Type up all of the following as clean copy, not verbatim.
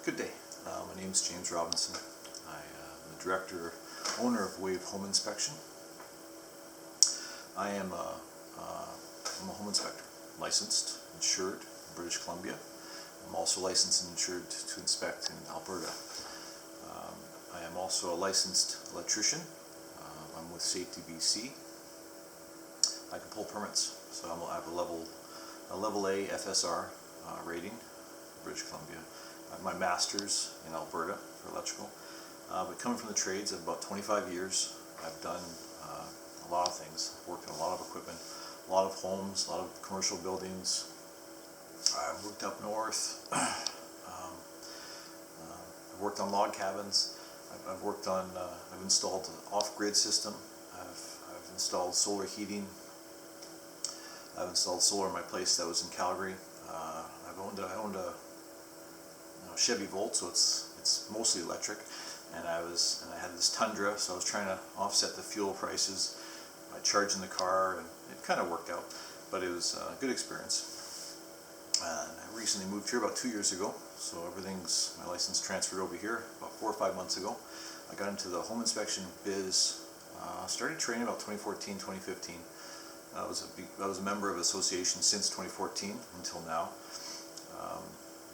Good day. My name is James Robinson. I'm the director, owner of Wave Home Inspection. I'm a home inspector, licensed, insured in British Columbia. I'm also licensed and insured to inspect in Alberta. I am also a licensed electrician. I'm with Safety BC. I can pull permits, so I have a level A FSR rating in British Columbia. I have my master's in Alberta for electrical. But coming from the trades, I have about 25 years. I've done a lot of things. I've worked on a lot of equipment, a lot of homes, a lot of commercial buildings. I've worked up north. I've worked on log cabins. I've installed an off-grid system. I've installed solar heating. I've installed solar in my place that was in Calgary. I owned a Chevy Volt, so it's mostly electric, and I had this Tundra, so I was trying to offset the fuel prices by charging the car, and it kind of worked out, but it was a good experience. And I recently moved here about 2 years ago, so my license transferred over here about 4 or 5 months ago. I got into the home inspection biz, started training about 2014, 2015. I was a member of the association since 2014 until now.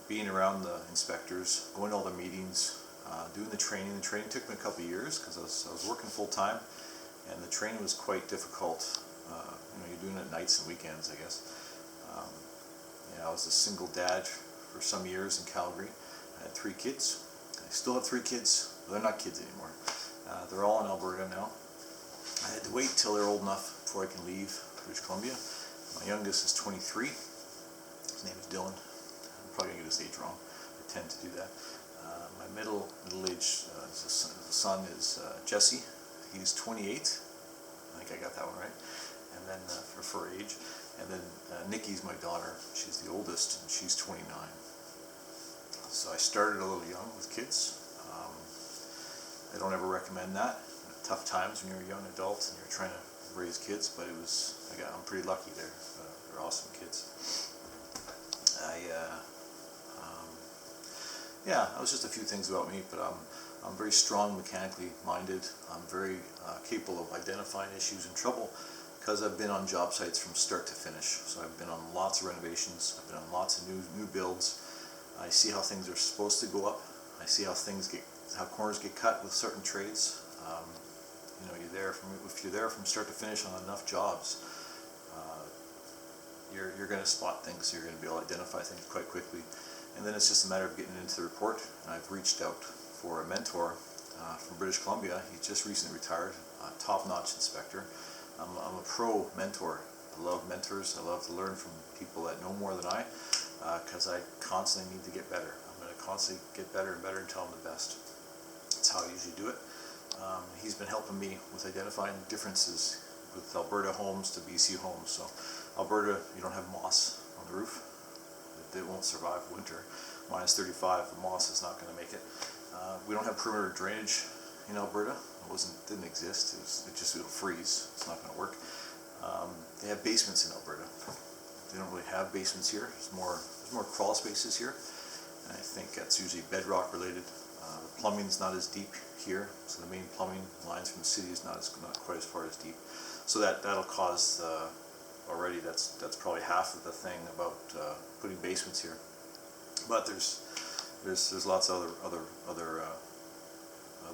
Being around the inspectors, going to all the meetings, doing the training. The training took me a couple of years because I was working full time, and the training was quite difficult. You're doing it nights and weekends, I guess. I was a single dad for some years in Calgary. I had 3 kids. I still have 3 kids. They're not kids anymore. They're all in Alberta now. I had to wait till they're old enough before I can leave British Columbia. My youngest is 23. His name is Dylan. I'm probably going to get his age wrong. I tend to do that. My middle-aged son is Jesse. He's 28. I think I got that one right. And then for age. And then Nikki's my daughter. She's the oldest, and she's 29. So I started a little young with kids. I don't ever recommend that. Tough times when you're a young adult and you're trying to raise kids, but I'm pretty lucky there. They're awesome kids. That was just a few things about me, but I'm very strong mechanically minded. I'm very capable of identifying issues and trouble because I've been on job sites from start to finish. So I've been on lots of renovations. I've been on lots of new builds. I see how things are supposed to go up. I see how corners get cut with certain trades. If you're there from start to finish on enough jobs, you're going to spot things. You're going to be able to identify things quite quickly, and then it's just a matter of getting into the report. And I've reached out for a mentor from British Columbia. He just recently retired, a top-notch inspector. I'm a pro mentor. I love mentors. I love to learn from people that know more than I, because I constantly need to get better. I'm going to constantly get better and better until I'm the best. That's how I usually do it. He's been helping me with identifying differences with Alberta homes to BC homes. So Alberta, you don't have moss on the roof. It won't survive winter. Minus 35, the moss is not going to make it. We don't have perimeter drainage in Alberta. Didn't exist. It'll freeze. It's not going to work. They have basements in Alberta. They don't really have basements here. There's more crawl spaces here, and I think that's usually bedrock related. The plumbing's not as deep here, so the main plumbing lines from the city is not quite as far as deep. So that'll cause already that's probably half of the thing about putting basements here. But there's lots of other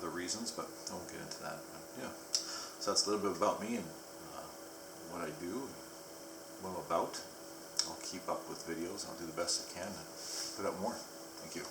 reasons, but I won't get into that. But so that's a little bit about me and what I do, and what I'm about. I'll keep up with videos. I'll do the best I can and put out more. Thank you.